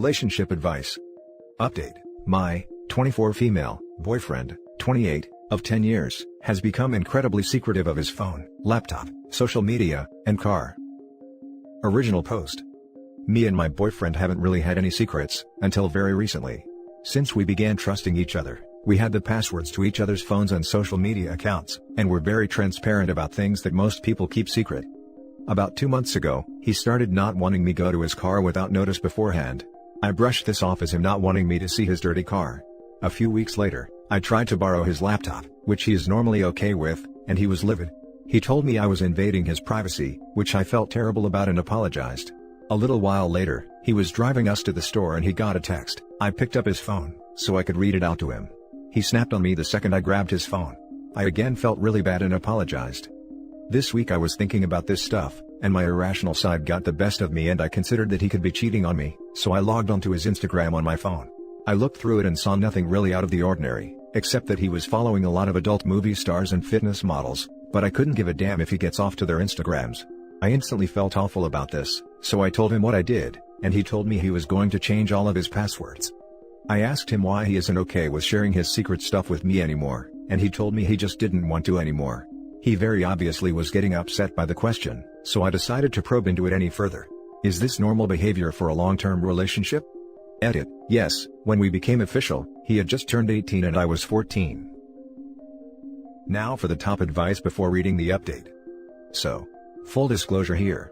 Relationship advice. Update. My 24 female boyfriend, 28, of 10 years, has become incredibly secretive of his phone, laptop, social media, and car. Original post. Me and my boyfriend haven't really had any secrets, until very recently. Since we began trusting each other, we had the passwords to each other's phones and social media accounts, and were very transparent about things that most people keep secret. About 2 months ago, he started not wanting me go to his car without notice beforehand. I brushed this off as him not wanting me to see his dirty car. A few weeks later, I tried to borrow his laptop, which he is normally okay with, and he was livid. He told me I was invading his privacy, which I felt terrible about and apologized. A little while later, he was driving us to the store and he got a text. I picked up his phone, so I could read it out to him. He snapped on me the second I grabbed his phone. I again felt really bad and apologized. This week I was thinking about this stuff, and my irrational side got the best of me and I considered that he could be cheating on me, so I logged onto his Instagram on my phone. I looked through it and saw nothing really out of the ordinary, except that he was following a lot of adult movie stars and fitness models, but I couldn't give a damn if he gets off to their Instagrams. I instantly felt awful about this, so I told him what I did, and he told me he was going to change all of his passwords. I asked him why he isn't okay with sharing his secret stuff with me anymore, and he told me he just didn't want to anymore. He very obviously was getting upset by the question, so I decided to probe into it any further. Is this normal behavior for a long-term relationship? Edit. Yes, when we became official, he had just turned 18 and I was 14. Now for the top advice before reading the update. So, full disclosure here.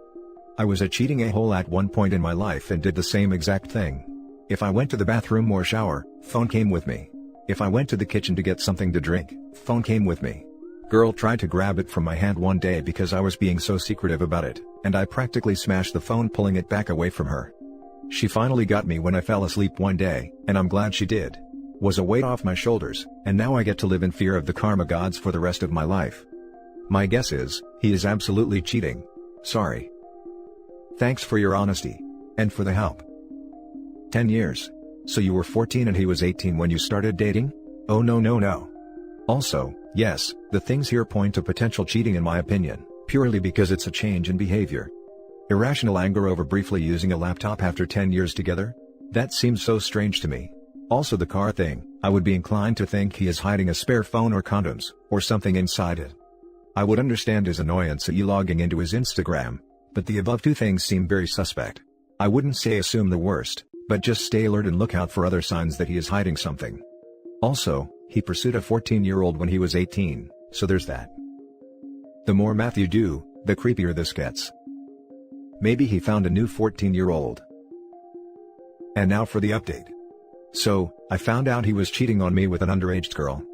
I was a cheating a-hole at one point in my life and did the same exact thing. If I went to the bathroom or shower, phone came with me. If I went to the kitchen to get something to drink, phone came with me. Girl tried to grab it from my hand one day because I was being so secretive about it, and I practically smashed the phone pulling it back away from her. She finally got me when I fell asleep one day, and I'm glad she did. Was a weight off my shoulders, and now I get to live in fear of the karma gods for the rest of my life. My guess is, he is absolutely cheating. Sorry. Thanks for your honesty. And for the help. 10 years. So you were 14 and he was 18 when you started dating? Oh no. Also, yes, the things here point to potential cheating in my opinion, purely because it's a change in behavior. Irrational anger over briefly using a laptop after 10 years together? That seems so strange to me. Also the car thing, I would be inclined to think he is hiding a spare phone or condoms, or something inside it. I would understand his annoyance at you logging into his Instagram, but the above two things seem very suspect. I wouldn't say assume the worst, but just stay alert and look out for other signs that he is hiding something. Also, he pursued a 14-year-old when he was 18, so there's that. The more math you do, the creepier this gets. Maybe he found a new 14-year-old. And now for the update. So, I found out he was cheating on me with an underage girl.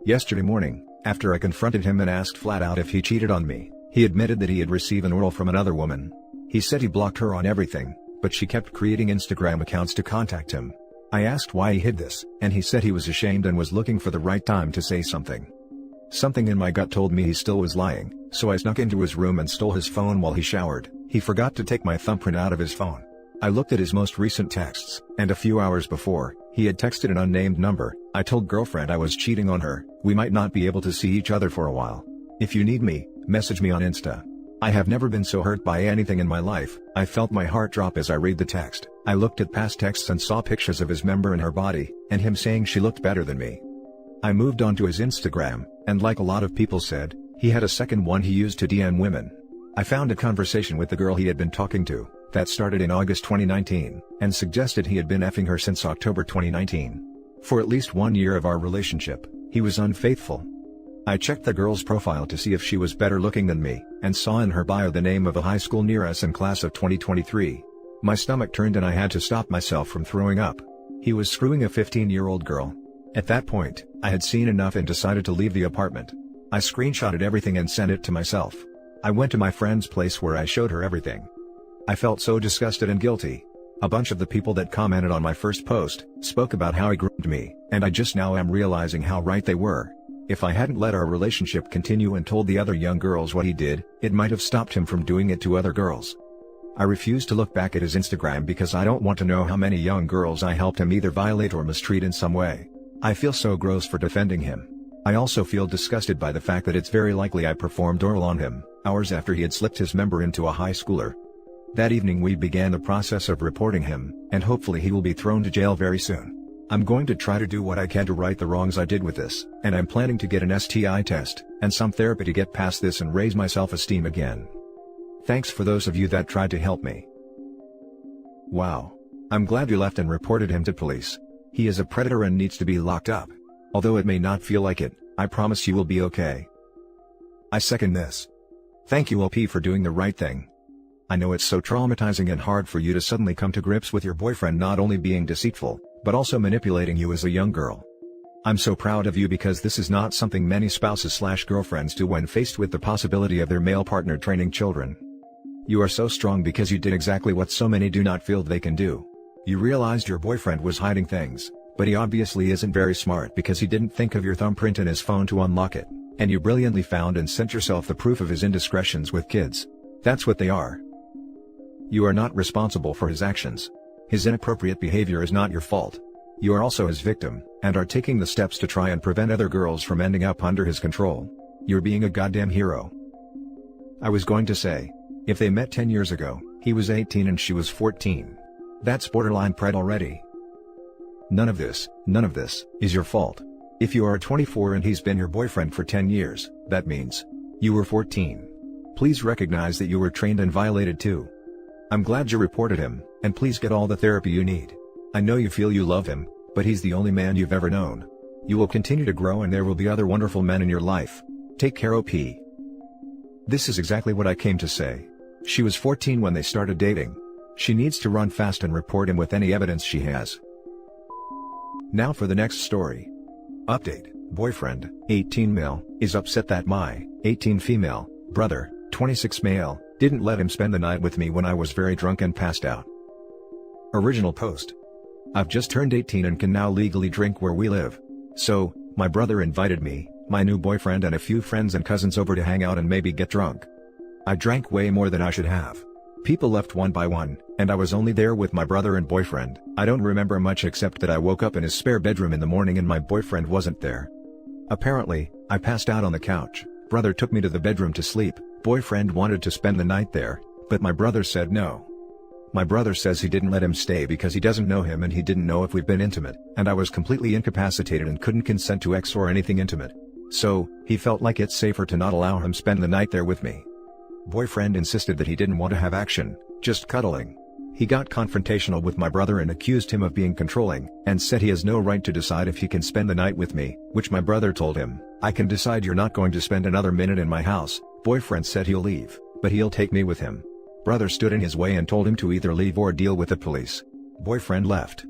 Yesterday morning, after I confronted him and asked flat out if he cheated on me, he admitted that he had received an oral from another woman. He said he blocked her on everything, but she kept creating Instagram accounts to contact him. I asked why he hid this, and he said he was ashamed and was looking for the right time to say something. Something in my gut told me he still was lying, so I snuck into his room and stole his phone while he showered. He forgot to take my thumbprint out of his phone. I looked at his most recent texts, and a few hours before, he had texted an unnamed number. I told girlfriend I was cheating on her. We might not be able to see each other for a while. If you need me, message me on Insta. I have never been so hurt by anything in my life. I felt my heart drop as I read the text. I looked at past texts and saw pictures of his member and her body, and him saying she looked better than me. I moved on to his Instagram, and like a lot of people said, he had a second one he used to DM women. I found a conversation with the girl he had been talking to, that started in August 2019, and suggested he had been effing her since October 2019. For at least 1 year of our relationship, he was unfaithful. I checked the girl's profile to see if she was better looking than me, and saw in her bio the name of a high school near us in class of 2023. My stomach turned and I had to stop myself from throwing up. He was screwing a 15-year-old girl. At that point, I had seen enough and decided to leave the apartment. I screenshotted everything and sent it to myself. I went to my friend's place where I showed her everything. I felt so disgusted and guilty. A bunch of the people that commented on my first post spoke about how he groomed me, and I just now am realizing how right they were. If I hadn't let our relationship continue and told the other young girls what he did, it might have stopped him from doing it to other girls. I refuse to look back at his Instagram because I don't want to know how many young girls I helped him either violate or mistreat in some way. I feel so gross for defending him. I also feel disgusted by the fact that it's very likely I performed oral on him, hours after he had slipped his member into a high schooler. That evening we began the process of reporting him, and hopefully he will be thrown to jail very soon. I'm going to try to do what I can to right the wrongs I did with this, and I'm planning to get an STI test, and some therapy to get past this and raise my self-esteem again. Thanks for those of you that tried to help me. Wow. I'm glad you left and reported him to police. He is a predator and needs to be locked up. Although it may not feel like it, I promise you will be okay. I second this. Thank you LP for doing the right thing. I know it's so traumatizing and hard for you to suddenly come to grips with your boyfriend not only being deceitful, but also manipulating you as a young girl. I'm so proud of you because this is not something many spouses/girlfriends do when faced with the possibility of their male partner training children. You are so strong because you did exactly what so many do not feel they can do. You realized your boyfriend was hiding things, but he obviously isn't very smart because he didn't think of your thumbprint in his phone to unlock it, and you brilliantly found and sent yourself the proof of his indiscretions with kids. That's what they are. You are not responsible for his actions. His inappropriate behavior is not your fault. You are also his victim, and are taking the steps to try and prevent other girls from ending up under his control. You're being a goddamn hero. I was going to say, if they met 10 years ago, he was 18 and she was 14. That's borderline pred already. None of this is your fault. If you are 24 and he's been your boyfriend for 10 years, that means you were 14. Please recognize that you were trained and violated too. I'm glad you reported him, and please get all the therapy you need. I know you feel you love him, but he's the only man you've ever known. You will continue to grow and there will be other wonderful men in your life. Take care OP. This is exactly what I came to say. She was 14 when they started dating. She needs to run fast and report him with any evidence she has. Now for the next story. Update: boyfriend, 18 male, is upset that my 18 female brother, 26 male, didn't let him spend the night with me when I was very drunk and passed out. Original post. I've just turned 18 and can now legally drink where we live. So, my brother invited me, my new boyfriend and a few friends and cousins over to hang out and maybe get drunk. I drank way more than I should have. People left one by one, and I was only there with my brother and boyfriend. I don't remember much except that I woke up in his spare bedroom in the morning and my boyfriend wasn't there. Apparently, I passed out on the couch. Brother took me to the bedroom to sleep. Boyfriend wanted to spend the night there, but my brother said no. My brother says he didn't let him stay because he doesn't know him and he didn't know if we've been intimate, and I was completely incapacitated and couldn't consent to X or anything intimate. So, he felt like it's safer to not allow him spend the night there with me. Boyfriend insisted that he didn't want to have action, just cuddling. He got confrontational with my brother and accused him of being controlling, and said he has no right to decide if he can spend the night with me, which my brother told him, I can decide you're not going to spend another minute in my house. Boyfriend said he'll leave, but he'll take me with him. Brother stood in his way and told him to either leave or deal with the police. Boyfriend left.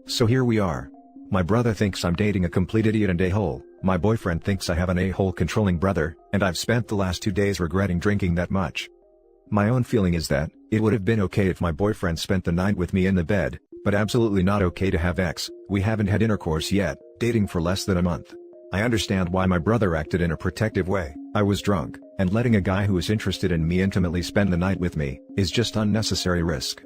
So here we are. My brother thinks I'm dating a complete idiot and a-hole, my boyfriend thinks I have an a-hole controlling brother, and I've spent the last 2 days regretting drinking that much. My own feeling is that, it would have been okay if my boyfriend spent the night with me in the bed, but absolutely not okay to have X. We haven't had intercourse yet, dating for less than a month. I understand why my brother acted in a protective way. I was drunk, and letting a guy who is interested in me intimately spend the night with me, is just unnecessary risk.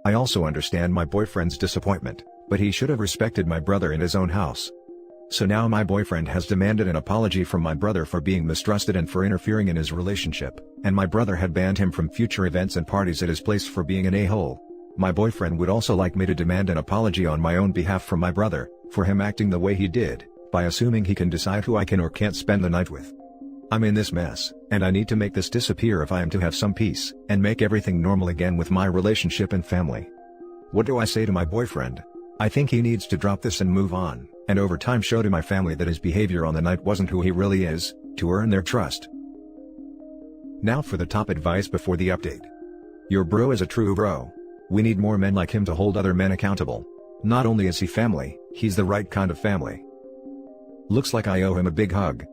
I also understand my boyfriend's disappointment, but he should have respected my brother in his own house. So now my boyfriend has demanded an apology from my brother for being mistrusted and for interfering in his relationship, and my brother had banned him from future events and parties at his place for being an a-hole. My boyfriend would also like me to demand an apology on my own behalf from my brother, for him acting the way he did, by assuming he can decide who I can or can't spend the night with. I'm in this mess, and I need to make this disappear if I am to have some peace, and make everything normal again with my relationship and family. What do I say to my boyfriend? I think he needs to drop this and move on, and over time show to my family that his behavior on the night wasn't who he really is, to earn their trust. Now for the top advice before the update. Your bro is a true bro. We need more men like him to hold other men accountable. Not only is he family, he's the right kind of family. Looks like I owe him a big hug.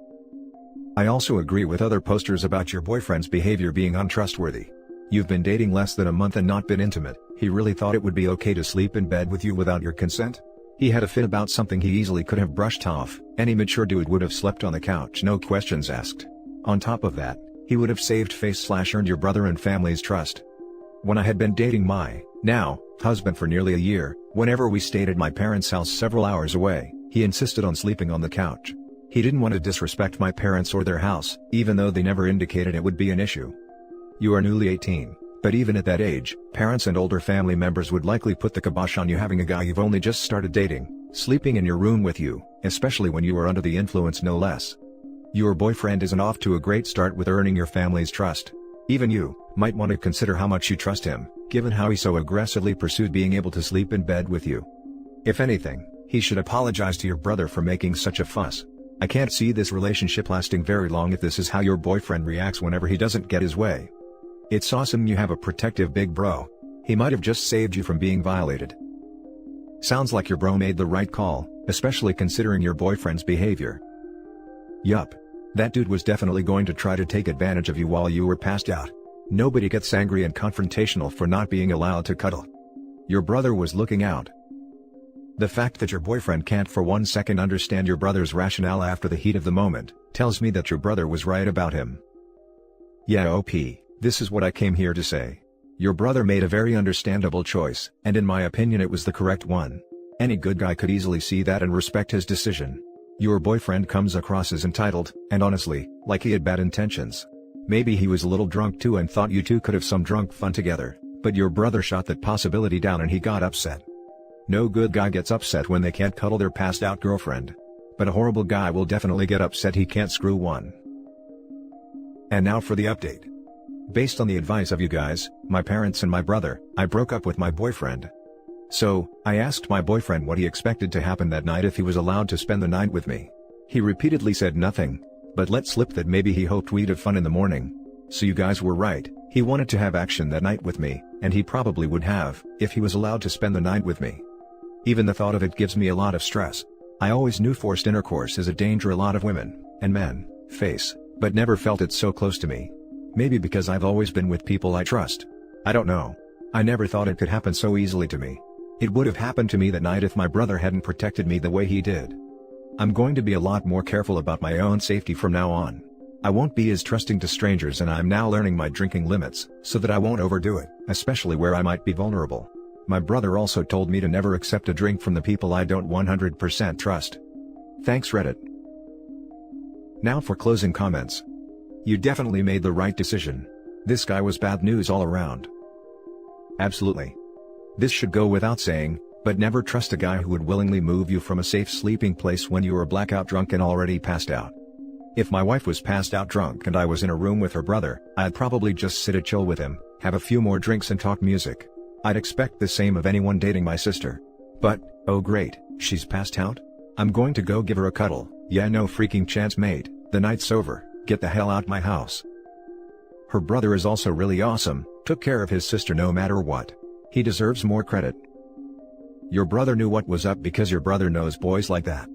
I also agree with other posters about your boyfriend's behavior being untrustworthy. You've been dating less than a month and not been intimate. He really thought it would be okay to sleep in bed with you without your consent? He had a fit about something he easily could have brushed off. Any mature dude would have slept on the couch, no questions asked. On top of that, he would have saved face/earned your brother and family's trust. When I had been dating my now husband for nearly a year, whenever we stayed at my parents' house several hours away, he insisted on sleeping on the couch. He didn't want to disrespect my parents or their house, even though they never indicated it would be an issue. You are newly 18. But even at that age, parents and older family members would likely put the kibosh on you having a guy you've only just started dating, sleeping in your room with you, especially when you were under the influence no less. Your boyfriend isn't off to a great start with earning your family's trust. Even you might want to consider how much you trust him, given how he so aggressively pursued being able to sleep in bed with you. If anything, he should apologize to your brother for making such a fuss. I can't see this relationship lasting very long if this is how your boyfriend reacts whenever he doesn't get his way. It's awesome you have a protective big bro. He might have just saved you from being violated. Sounds like your bro made the right call, especially considering your boyfriend's behavior. Yup. That dude was definitely going to try to take advantage of you while you were passed out. Nobody gets angry and confrontational for not being allowed to cuddle. Your brother was looking out. The fact that your boyfriend can't for 1 second understand your brother's rationale after the heat of the moment, tells me that your brother was right about him. Yeah, OP, this is what I came here to say. Your brother made a very understandable choice, and in my opinion it was the correct one. Any good guy could easily see that and respect his decision. Your boyfriend comes across as entitled, and honestly, like he had bad intentions. Maybe he was a little drunk too and thought you two could have some drunk fun together, but your brother shot that possibility down and he got upset. No good guy gets upset when they can't cuddle their passed out girlfriend. But a horrible guy will definitely get upset he can't screw one. And now for the update. Based on the advice of you guys, my parents and my brother, I broke up with my boyfriend. So, I asked my boyfriend what he expected to happen that night if he was allowed to spend the night with me. He repeatedly said nothing, but let slip that maybe he hoped we'd have fun in the morning. So you guys were right, he wanted to have action that night with me, and he probably would have, if he was allowed to spend the night with me. Even the thought of it gives me a lot of stress. I always knew forced intercourse is a danger a lot of women, and men, face, but never felt it so close to me. Maybe because I've always been with people I trust. I don't know. I never thought it could happen so easily to me. It would have happened to me that night if my brother hadn't protected me the way he did. I'm going to be a lot more careful about my own safety from now on. I won't be as trusting to strangers, and I'm now learning my drinking limits, so that I won't overdo it, especially where I might be vulnerable. My brother also told me to never accept a drink from the people I don't 100% trust. Thanks Reddit. Now for closing comments. You definitely made the right decision. This guy was bad news all around. Absolutely. This should go without saying, but never trust a guy who would willingly move you from a safe sleeping place when you were blackout drunk and already passed out. If my wife was passed out drunk and I was in a room with her brother, I'd probably just sit and chill with him, have a few more drinks and talk music. I'd expect the same of anyone dating my sister. But, oh great, she's passed out? I'm going to go give her a cuddle. Yeah, no freaking chance mate, the night's over, get the hell out my house. Her brother is also really awesome, took care of his sister no matter what. He deserves more credit. Your brother knew what was up because your brother knows boys like that.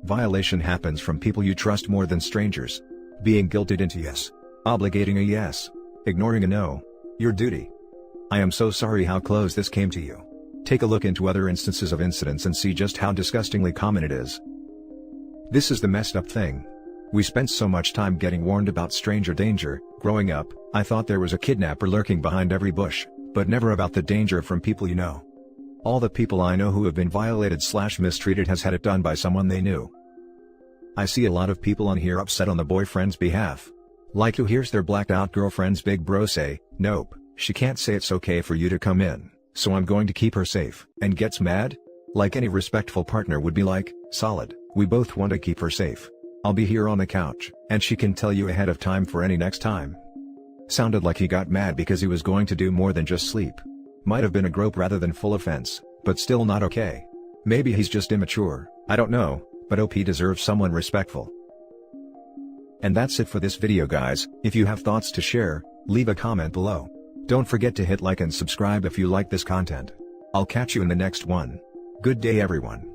Violation happens from people you trust more than strangers. Being guilted into yes. Obligating a yes. Ignoring a no. Your duty. I am so sorry how close this came to you. Take a look into other instances of incidents and see just how disgustingly common it is. This is the messed up thing. We spent so much time getting warned about stranger danger. Growing up, I thought there was a kidnapper lurking behind every bush, but never about the danger from people you know. All the people I know who have been violated/mistreated has had it done by someone they knew. I see a lot of people on here upset on the boyfriend's behalf. Like who hears their blacked out girlfriend's big bro say, "Nope, she can't say it's okay for you to come in, so I'm going to keep her safe," and gets mad? Like any respectful partner would be like, "Solid, we both want to keep her safe. I'll be here on the couch, and she can tell you ahead of time for any next time." Sounded like he got mad because he was going to do more than just sleep. Might have been a grope rather than full offense, but still not okay. Maybe he's just immature, I don't know, but OP deserves someone respectful. And that's it for this video guys. If you have thoughts to share, leave a comment below. Don't forget to hit like and subscribe if you like this content. I'll catch you in the next one. Good day everyone.